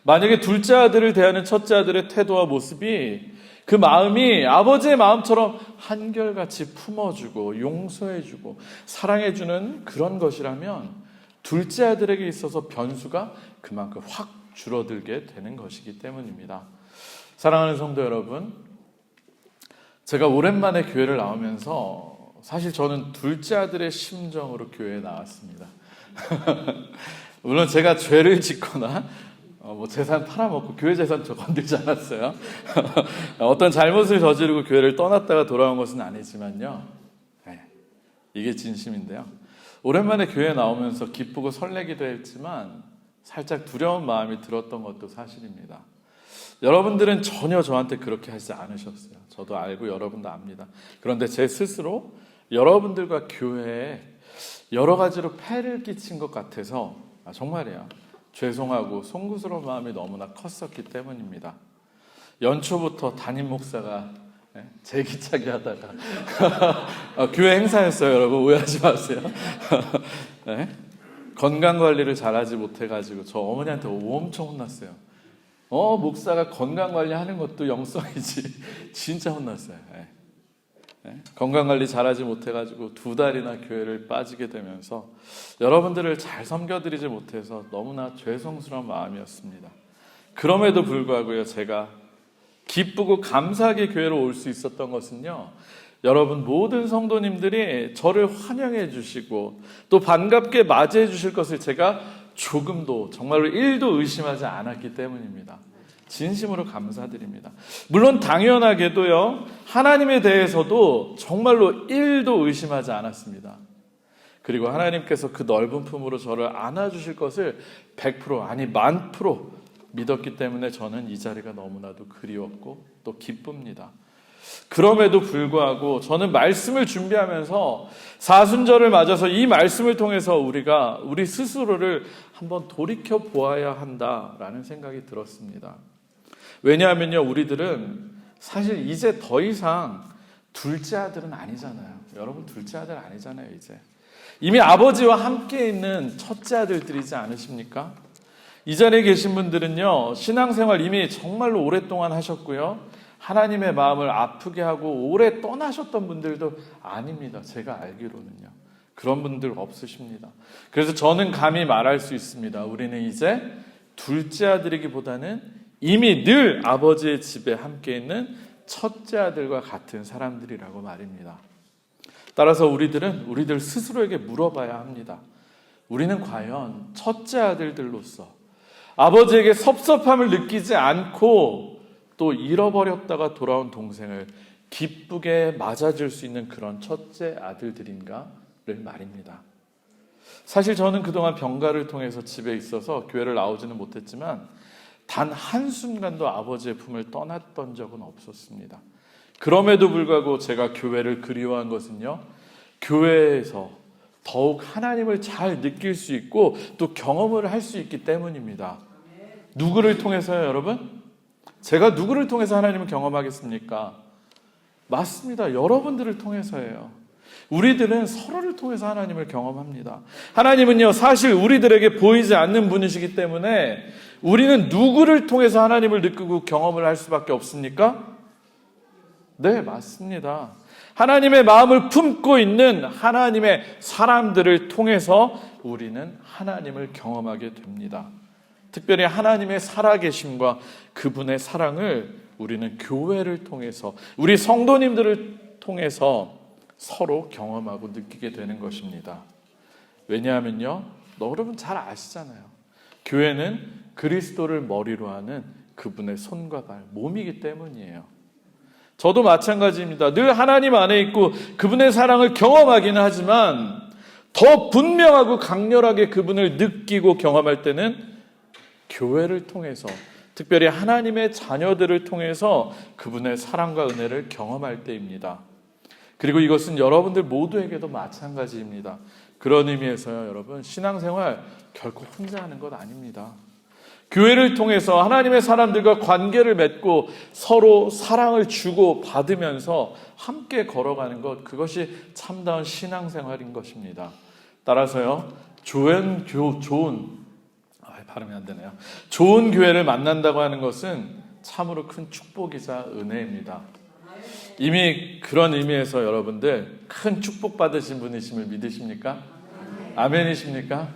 만약에 둘째 아들을 대하는 첫째 아들의 태도와 모습이 그 마음이 아버지의 마음처럼 한결같이 품어주고 용서해주고 사랑해주는 그런 것이라면 둘째 아들에게 있어서 변수가 그만큼 확 줄어들게 되는 것이기 때문입니다. 사랑하는 성도 여러분, 제가 오랜만에 교회를 나오면서 사실 저는 둘째 아들의 심정으로 교회에 나왔습니다. 물론 제가 죄를 짓거나 재산 팔아먹고 교회 재산 저 건들지 않았어요. 어떤 잘못을 저지르고 교회를 떠났다가 돌아온 것은 아니지만요. 네, 이게 진심인데요. 오랜만에 교회에 나오면서 기쁘고 설레기도 했지만 살짝 두려운 마음이 들었던 것도 사실입니다. 여러분들은 전혀 저한테 그렇게 하지 않으셨어요. 저도 알고 여러분도 압니다. 그런데 제 스스로 여러분들과 교회에 여러 가지로 폐를 끼친 것 같아서 정말이에요. 죄송하고 송구스러운 마음이 너무나 컸었기 때문입니다. 연초부터 담임 목사가 제기차기 하다가 교회 행사였어요. 여러분 오해하지 마세요. 네? 건강관리를 잘하지 못해가지고 저 어머니한테 엄청 혼났어요. 목사가 건강관리하는 것도 영성이지. 진짜 혼났어요. 건강관리 잘하지 못해가지고 2달이나 교회를 빠지게 되면서 여러분들을 잘 섬겨드리지 못해서 너무나 죄송스러운 마음이었습니다. 그럼에도 불구하고요, 제가 기쁘고 감사하게 교회로 올 수 있었던 것은요, 여러분 모든 성도님들이 저를 환영해 주시고 또 반갑게 맞이해 주실 것을 제가 조금도 정말로 1도 의심하지 않았기 때문입니다. 진심으로 감사드립니다. 물론 당연하게도요, 하나님에 대해서도 정말로 1도 의심하지 않았습니다. 그리고 하나님께서 그 넓은 품으로 저를 안아주실 것을 100% 아니 1000% 믿었기 때문에 저는 이 자리가 너무나도 그리웠고 또 기쁩니다. 그럼에도 불구하고 저는 말씀을 준비하면서 사순절을 맞아서 이 말씀을 통해서 우리가 우리 스스로를 한번 돌이켜 보아야 한다라는 생각이 들었습니다. 왜냐하면요, 우리들은 사실 이제 더 이상 둘째 아들은 아니잖아요. 여러분 둘째 아들 아니잖아요. 이제 이미 아버지와 함께 있는 첫째 아들들이지 않으십니까? 이 자리에 계신 분들은요, 신앙생활 이미 정말로 오랫동안 하셨고요, 하나님의 마음을 아프게 하고 오래 떠나셨던 분들도 아닙니다. 제가 알기로는요. 그런 분들 없으십니다. 그래서 저는 감히 말할 수 있습니다. 우리는 이제 둘째 아들이기보다는 이미 늘 아버지의 집에 함께 있는 첫째 아들과 같은 사람들이라고 말입니다. 따라서 우리들 스스로에게 물어봐야 합니다. 우리는 과연 첫째 아들들로서 아버지에게 섭섭함을 느끼지 않고 또 잃어버렸다가 돌아온 동생을 기쁘게 맞아줄 수 있는 그런 첫째 아들들인가를 말입니다. 사실 저는 그동안 병가를 통해서 집에 있어서 교회를 나오지는 못했지만 단 한순간도 아버지의 품을 떠났던 적은 없었습니다. 그럼에도 불구하고 제가 교회를 그리워한 것은요, 교회에서 더욱 하나님을 잘 느낄 수 있고 또 경험을 할 수 있기 때문입니다. 누구를 통해서요, 여러분? 제가 누구를 통해서 하나님을 경험하겠습니까? 맞습니다. 여러분들을 통해서예요. 우리들은 서로를 통해서 하나님을 경험합니다. 하나님은요, 사실 우리들에게 보이지 않는 분이시기 때문에 우리는 누구를 통해서 하나님을 느끼고 경험을 할 수밖에 없습니까? 네, 맞습니다. 하나님의 마음을 품고 있는 하나님의 사람들을 통해서 우리는 하나님을 경험하게 됩니다. 특별히 하나님의 살아계심과 그분의 사랑을 우리는 교회를 통해서, 우리 성도님들을 통해서 서로 경험하고 느끼게 되는 것입니다. 왜냐하면요, 여러분 잘 아시잖아요. 교회는 그리스도를 머리로 하는 그분의 손과 발, 몸이기 때문이에요. 저도 마찬가지입니다. 늘 하나님 안에 있고 그분의 사랑을 경험하기는 하지만 더 분명하고 강렬하게 그분을 느끼고 경험할 때는 교회를 통해서, 특별히 하나님의 자녀들을 통해서 그분의 사랑과 은혜를 경험할 때입니다. 그리고 이것은 여러분들 모두에게도 마찬가지입니다. 그런 의미에서요, 여러분, 신앙생활 결코 혼자 하는 것 아닙니다. 교회를 통해서 하나님의 사람들과 관계를 맺고 서로 사랑을 주고 받으면서 함께 걸어가는 것, 그것이 참다운 신앙생활인 것입니다. 따라서요, 발음이 안 되네요. 좋은 교회를 만난다고 하는 것은 참으로 큰 축복이자 은혜입니다. 이미 그런 의미에서 여러분들 큰 축복 받으신 분이심을 믿으십니까? 아멘이십니까?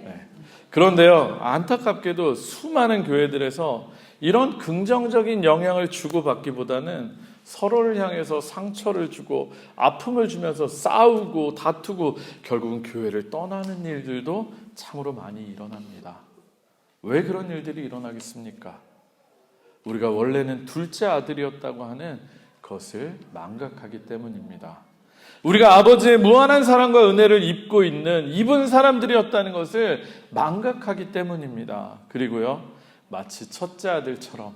네. 그런데요, 안타깝게도 수많은 교회들에서 이런 긍정적인 영향을 주고받기보다는 서로를 향해서 상처를 주고 아픔을 주면서 싸우고 다투고 결국은 교회를 떠나는 일들도 참으로 많이 일어납니다. 왜 그런 일들이 일어나겠습니까? 우리가 원래는 둘째 아들이었다고 하는 것을 망각하기 때문입니다. 우리가 아버지의 무한한 사랑과 은혜를 입은 사람들이었다는 것을 망각하기 때문입니다. 그리고요, 마치 첫째 아들처럼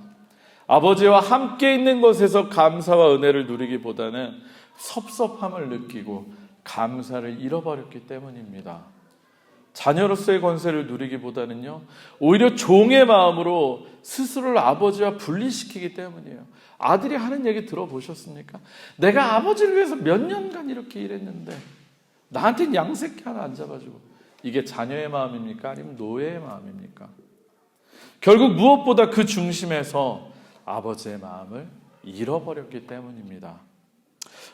아버지와 함께 있는 것에서 감사와 은혜를 누리기보다는 섭섭함을 느끼고 감사를 잃어버렸기 때문입니다. 자녀로서의 권세를 누리기보다는요, 오히려 종의 마음으로 스스로를 아버지와 분리시키기 때문이에요. 아들이 하는 얘기 들어보셨습니까? 내가 아버지를 위해서 몇 년간 이렇게 일했는데 나한테는 양새끼 하나 안 잡아주고. 이게 자녀의 마음입니까? 아니면 노예의 마음입니까? 결국 무엇보다 그 중심에서 아버지의 마음을 잃어버렸기 때문입니다.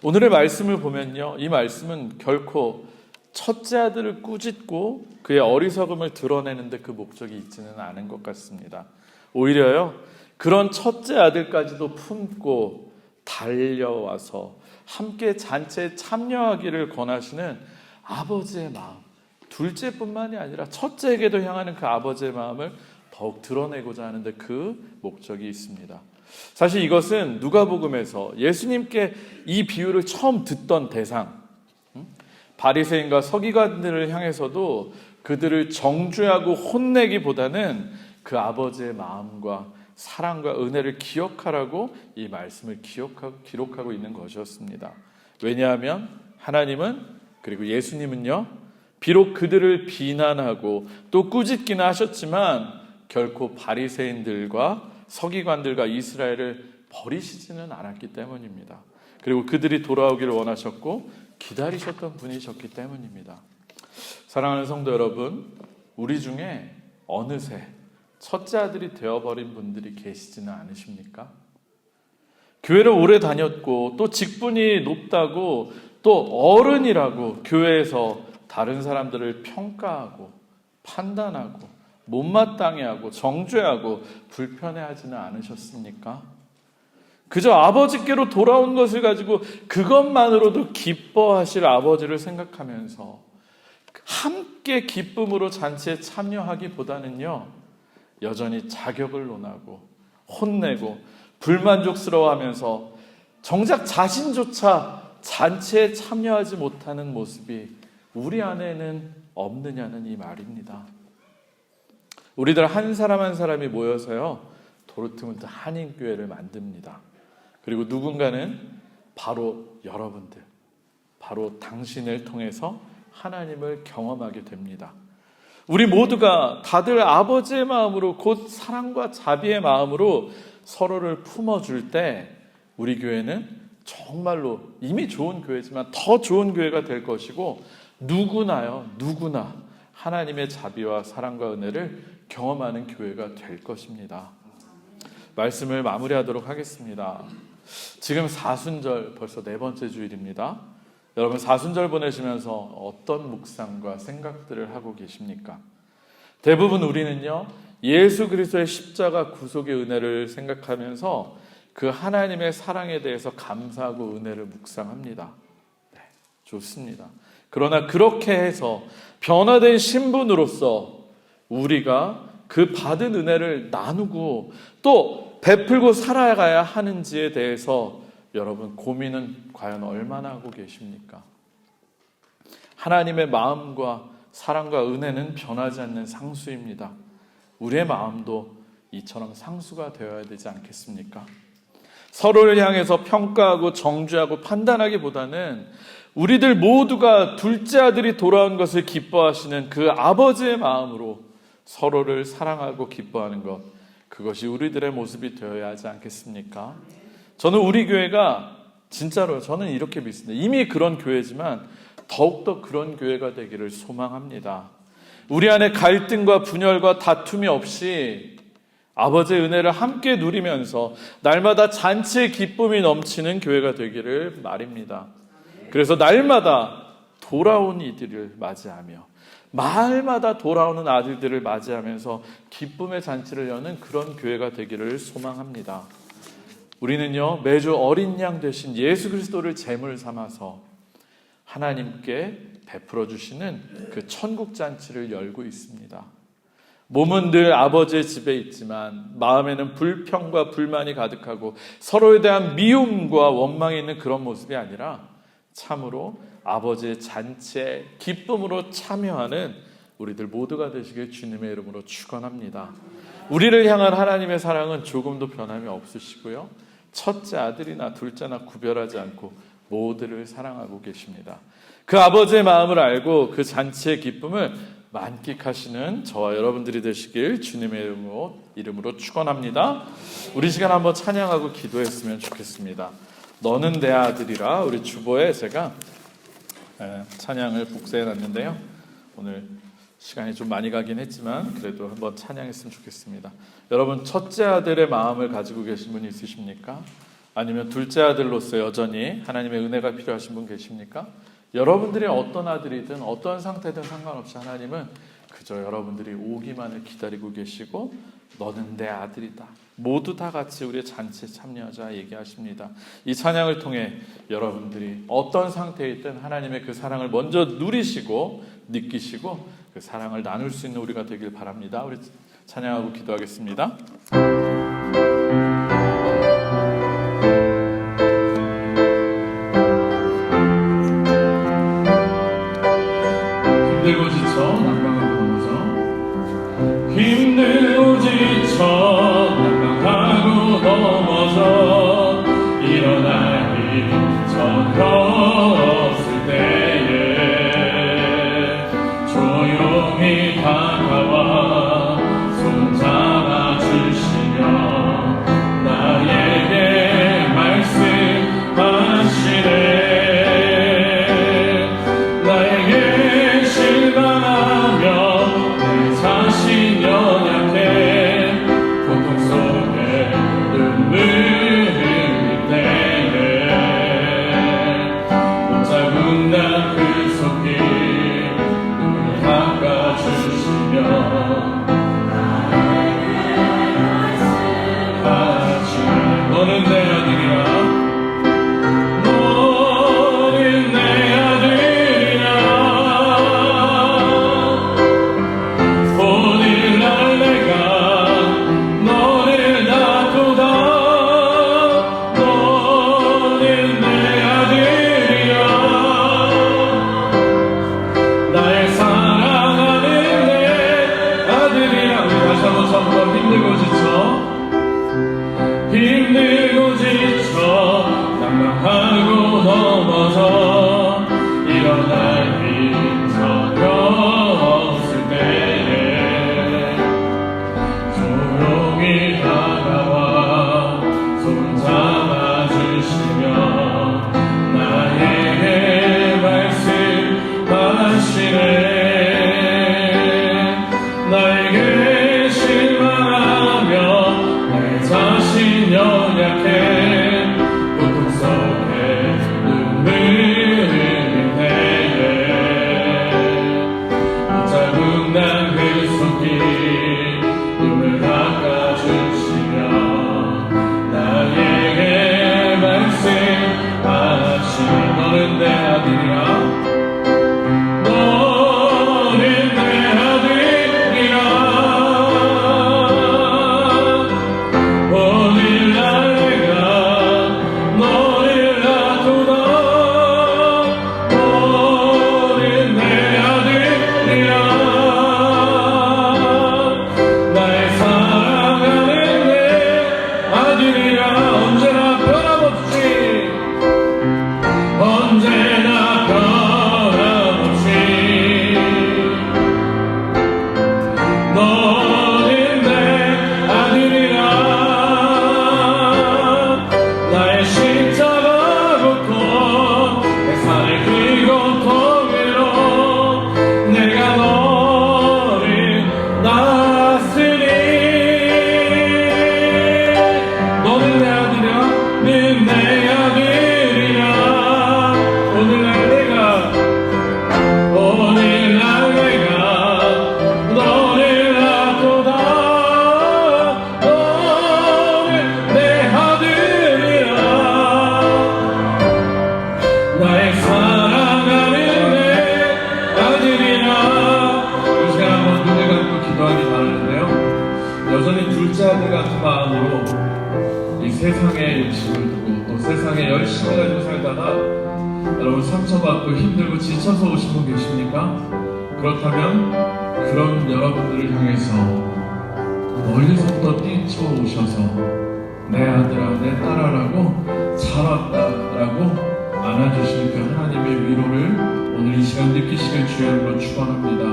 오늘의 말씀을 보면요, 이 말씀은 결코 첫째 아들을 꾸짖고 그의 어리석음을 드러내는데 그 목적이 있지는 않은 것 같습니다. 오히려요, 그런 첫째 아들까지도 품고 달려와서 함께 잔치에 참여하기를 권하시는 아버지의 마음, 둘째뿐만이 아니라 첫째에게도 향하는 그 아버지의 마음을 더욱 드러내고자 하는데 그 목적이 있습니다. 사실 이것은 누가복음에서 예수님께 이 비유를 처음 듣던 대상, 바리새인과 서기관들을 향해서도 그들을 정죄하고 혼내기보다는 그 아버지의 마음과 사랑과 은혜를 기억하라고 이 말씀을 기록하고 있는 것이었습니다. 왜냐하면 하나님은, 그리고 예수님은요, 비록 그들을 비난하고 또 꾸짖기는 하셨지만 결코 바리새인들과 서기관들과 이스라엘을 버리시지는 않았기 때문입니다. 그리고 그들이 돌아오기를 원하셨고 기다리셨던 분이셨기 때문입니다. 사랑하는 성도 여러분, 우리 중에 어느새 첫째 아들이 되어버린 분들이 계시지는 않으십니까? 교회를 오래 다녔고 또 직분이 높다고 또 어른이라고 교회에서 다른 사람들을 평가하고 판단하고 못마땅해 하고 정죄하고 불편해하지는 않으셨습니까? 그저 아버지께로 돌아온 것을 가지고 그것만으로도 기뻐하실 아버지를 생각하면서 함께 기쁨으로 잔치에 참여하기보다는요, 여전히 자격을 논하고 혼내고 불만족스러워하면서 정작 자신조차 잔치에 참여하지 못하는 모습이 우리 안에는 없느냐는 이 말입니다. 우리들 한 사람 한 사람이 모여서요, 도르트문트 한인교회를 만듭니다. 그리고 누군가는 바로 여러분들, 바로 당신을 통해서 하나님을 경험하게 됩니다. 우리 모두가 다들 아버지의 마음으로, 곧 사랑과 자비의 마음으로 서로를 품어줄 때 우리 교회는 정말로 이미 좋은 교회지만 더 좋은 교회가 될 것이고, 누구나 하나님의 자비와 사랑과 은혜를 경험하는 교회가 될 것입니다. 말씀을 마무리하도록 하겠습니다. 지금 사순절 벌써 4번째 주일입니다. 여러분, 사순절 보내시면서 어떤 묵상과 생각들을 하고 계십니까? 대부분 우리는요, 예수 그리스도의 십자가 구속의 은혜를 생각하면서 그 하나님의 사랑에 대해서 감사하고 은혜를 묵상합니다. 네, 좋습니다. 그러나 그렇게 해서 변화된 신분으로서 우리가 그 받은 은혜를 나누고 또 베풀고 살아가야 하는지에 대해서 여러분 고민은 과연 얼마나 하고 계십니까? 하나님의 마음과 사랑과 은혜는 변하지 않는 상수입니다. 우리의 마음도 이처럼 상수가 되어야 되지 않겠습니까? 서로를 향해서 평가하고 정죄하고 판단하기보다는 우리들 모두가 둘째 아들이 돌아온 것을 기뻐하시는 그 아버지의 마음으로 서로를 사랑하고 기뻐하는 것, 그것이 우리들의 모습이 되어야 하지 않겠습니까? 저는 우리 교회가 진짜로 저는 이렇게 믿습니다. 이미 그런 교회지만 더욱더 그런 교회가 되기를 소망합니다. 우리 안에 갈등과 분열과 다툼이 없이 아버지의 은혜를 함께 누리면서 날마다 잔치의 기쁨이 넘치는 교회가 되기를 말입니다. 그래서 날마다 돌아온 이들을 맞이하며 마을마다 돌아오는 아들들을 맞이하면서 기쁨의 잔치를 여는 그런 교회가 되기를 소망합니다. 우리는요, 매주 어린 양 되신 예수 그리스도를 제물 삼아서 하나님께 베풀어 주시는 그 천국 잔치를 열고 있습니다. 몸은 늘 아버지의 집에 있지만 마음에는 불평과 불만이 가득하고 서로에 대한 미움과 원망이 있는 그런 모습이 아니라 참으로 아버지의 잔치에 기쁨으로 참여하는 우리들 모두가 되시길 주님의 이름으로 축원합니다. 우리를 향한 하나님의 사랑은 조금도 변함이 없으시고요, 첫째 아들이나 둘째나 구별하지 않고 모두를 사랑하고 계십니다. 그 아버지의 마음을 알고 그 잔치의 기쁨을 만끽하시는 저와 여러분들이 되시길 주님의 이름으로 축원합니다. 우리 시간 한번 찬양하고 기도했으면 좋겠습니다. 너는 내 아들이라, 우리 주보에 제가 찬양을 복사해 놨는데요, 오늘 시간이 좀 많이 가긴 했지만 그래도 한번 찬양했으면 좋겠습니다. 여러분, 첫째 아들의 마음을 가지고 계신 분이 있으십니까? 아니면 둘째 아들로서 여전히 하나님의 은혜가 필요하신 분 계십니까? 여러분들이 어떤 아들이든 어떤 상태든 상관없이 하나님은 그저 여러분들이 오기만을 기다리고 계시고 너는 내 아들이다, 모두 다 같이 우리의 잔치에 참여하자 얘기하십니다. 이 찬양을 통해 여러분들이 어떤 상태에 있든 하나님의 그 사랑을 먼저 누리시고 느끼시고 그 사랑을 나눌 수 있는 우리가 되길 바랍니다. 우리 찬양하고 기도하겠습니다. 힘들고 지쳐 난방하고 넘어져, 힘들고 지쳐 난방하고 넘어져 일어날 힘 전혀 없을 때에 조용히 다가와 손잡아 주시며 나에게 말씀하시네. 마음으로 이 세상의 욕심을 두고 또 세상에 열심히 가지고 살다가 여러분 상처받고 힘들고 지쳐서 오신 분 계십니까? 그렇다면 그런 여러분들을 향해서 멀리서부터 뛰쳐오셔서 내 아들아 내 딸아라고 잘 왔다라고 안아주시는 그 하나님의 위로를 오늘 이 시간 느끼시길 주의 이름으로 축원합니다.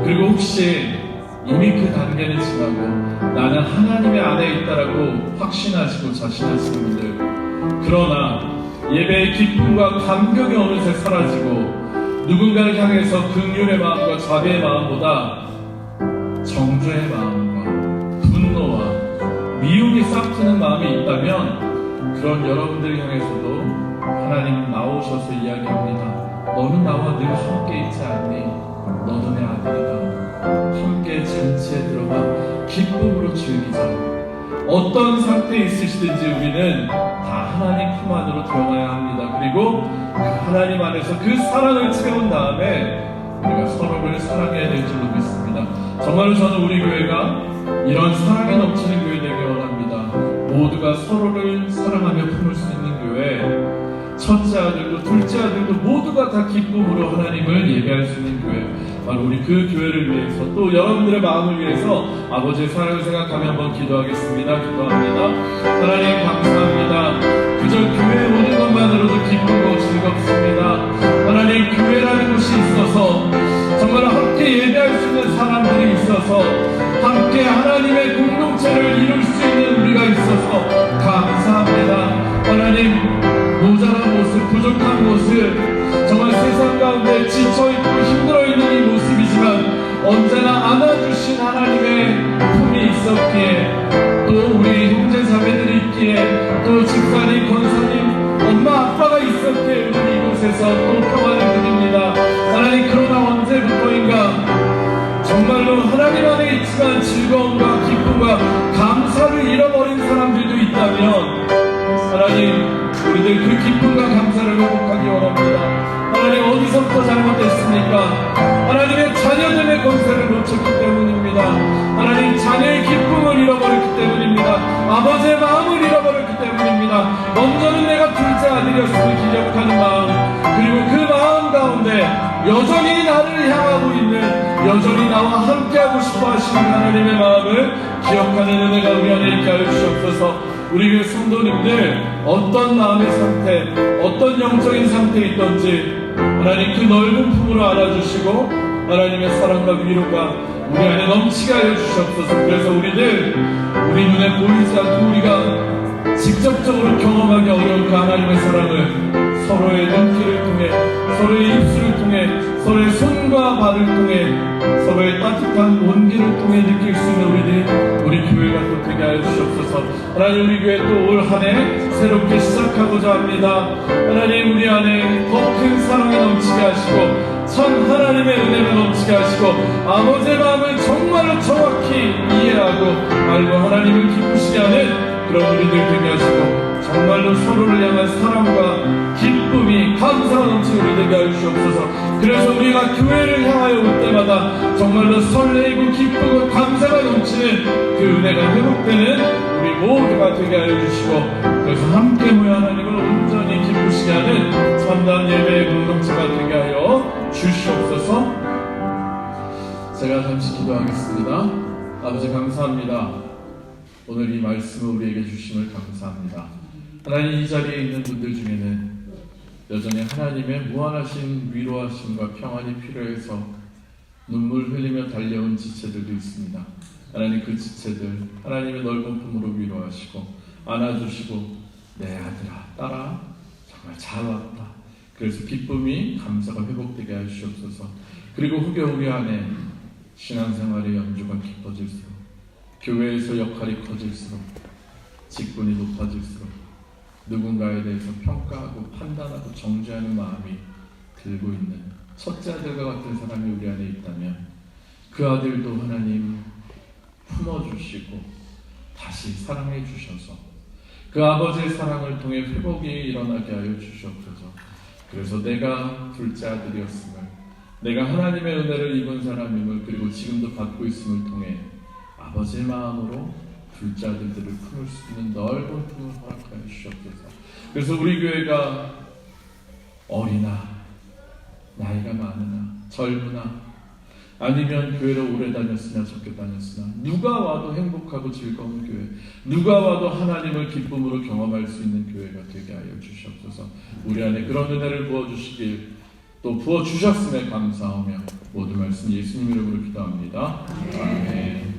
그리고 혹시 이미 그 단계는 지나고 나는 하나님의 안에 있다라고 확신하시고 자신하시는 분들, 그러나 예배의 기쁨과 감격이 어느새 사라지고 누군가를 향해서 긍휼의 마음과 자비의 마음보다 정죄의 마음과 분노와 미움이 싹트는 마음이 있다면 그런 여러분들을 향해서도 하나님 나오셔서 이야기합니다. 너는 나와 늘 함께 있지 않니? 너도 내 아들이다. 함께 잔치에 들어가 기쁨으로 즐기자. 어떤 상태에 있으시든지 우리는 다 하나님 품 안으로 들어가야 합니다. 그리고 그 하나님 안에서 그 사랑을 채운 다음에 우리가 서로를 사랑해야 될 줄로 믿습니다. 정말로 저는 우리 교회가 이런 사랑이 넘치는 교회 되길 원합니다. 모두가 서로를 사랑하며 품을 수 있는 교회, 첫째 아들도 둘째 아들도 모두가 다 기쁨으로 하나님을 예배할 수 있는 교회, 바로 우리 그 교회를 위해서 또 여러분들의 마음을 위해서 아버지의 사랑을 생각하며 한번 기도하겠습니다. 기도합니다. 하나님 감사합니다. 그저 교회에 오는 것만으로도 기쁘고 즐겁습니다. 하나님 교회라는 곳이 있어서 정말 함께 예배할 수 있는 사람들이 있어서 함께 하나님의 공동체를 이룰 수 있는 우리가 있어서 감사합니다. 하나님 모자란 모습, 부족한 모습, 정말 세상 가운데 지쳐있고 힘들어있는 이 모습이지만 언제나 안아주신 하나님의 품이 있었기에, 또 우리 형제자매들이 있기에, 또 집사님, 권사님, 엄마, 아빠가 있었기에 우리 이곳에서 또 평안을 드립니다. 하나님, 그러나 언제부터인가 정말로 하나님 안에 있지만 즐거움과 기쁨과 감사를 잃어버린 사람들도 있다면 하나님, 우리들 그 기쁨과 감사를 회복하기 원합니다. 하나님, 어디서부터 잘못됐습니까? 하나님의 자녀들의 권세를 놓쳤기 때문입니다. 하나님, 자녀의 기쁨을 잃어버렸기 때문입니다. 아버지의 마음을 잃어버렸기 때문입니다. 먼저는 내가 둘째 아들이었음을 기억하는 마음, 그리고 그 마음 가운데 여전히 나를 향하고 있는, 여전히 나와 함께하고 싶어 하시는 하나님의 마음을 기억하는 은혜가 우리 안에 있게 하여 주시옵소서. 우리 교회 성도님들 어떤 마음의 상태, 어떤 영적인 상태에 있던지 하나님 그 넓은 품으로 안아주시고 하나님의 사랑과 위로가 우리 안에 넘치게 하여 주시옵소서. 그래서 우리들 우리 눈에 보이지 않고 우리가 직접적으로 경험하기 어려운 그 하나님의 사랑을 서로의 눈길을 통해, 서로의 입술을 통해, 서로의 손과 발을 통해, 서로의 따뜻한 온기를 통해 느낄 수 있는 우리 교회가 또 되게 하여 주시옵소서. 하나님, 우리 교회 또 올 한 해 새롭게 시작하고자 합니다. 하나님, 우리 안에 더 큰 사랑이 넘치게 하시고 참 하나님의 은혜를 넘치게 하시고 아버지의 마음을 정말로 정확히 이해하고 알고 하나님을 기쁘시게 하는 그런 우리들 되게 하시고 정말로 서로를 향한 사랑과 기쁨이 감사가 넘치는 우리 되게 하여 주시옵소서. 그래서 우리가 교회를 향하여 올 때마다 정말로 설레이고 기쁘고 감사가 넘치는 그 은혜가 회복되는 우리 모두가 되게 하여 주시고, 그래서 함께 모여 하나님을 온전히 기쁘시게 하는 참다운 예배의 공동체가 되게 하여 주시옵소서. 제가 잠시 기도하겠습니다. 아버지 감사합니다. 오늘 이 말씀을 우리에게 주심을 감사합니다. 하나님, 이 자리에 있는 분들 중에는 여전히 하나님의 무한하신 위로하심과 평안이 필요해서 눈물 흘리며 달려온 지체들도 있습니다. 하나님, 그 지체들 하나님의 넓은 품으로 위로하시고 안아주시고 내 아들아 딸아 정말 잘 왔다. 그래서 기쁨이 감사가 회복되게 하시옵소서. 그리고 후계 안에 신앙생활의 연주가 깊어질수록, 교회에서 역할이 커질수록, 직분이 높아질수록 누군가에 대해서 평가하고 판단하고 정죄하는 마음이 들고 있는 첫째 아들과 같은 사람이 우리 안에 있다면 그 아들도 하나님 품어주시고 다시 사랑해 주셔서 그 아버지의 사랑을 통해 회복이 일어나게 하여 주시옵소서. 그래서 내가 둘째 아들이었음을, 내가 하나님의 은혜를 입은 사람임을, 그리고 지금도 받고 있음을 통해 아버지의 마음으로 둘째 아들들을 품을 수 있는 넓은 품을 허락하여 주시옵소서. 그래서 우리 교회가 어리나 나이가 많으나 젊으나 아니면 교회를 오래 다녔으나 적게 다녔으나 누가 와도 행복하고 즐거운 교회, 누가 와도 하나님을 기쁨으로 경험할 수 있는 교회가 되게 하여 주시옵소서. 우리 안에 그런 은혜를 부어주시길, 또 부어주셨음에 감사하며 모든 말씀 예수님 이름으로 기도합니다. 아멘.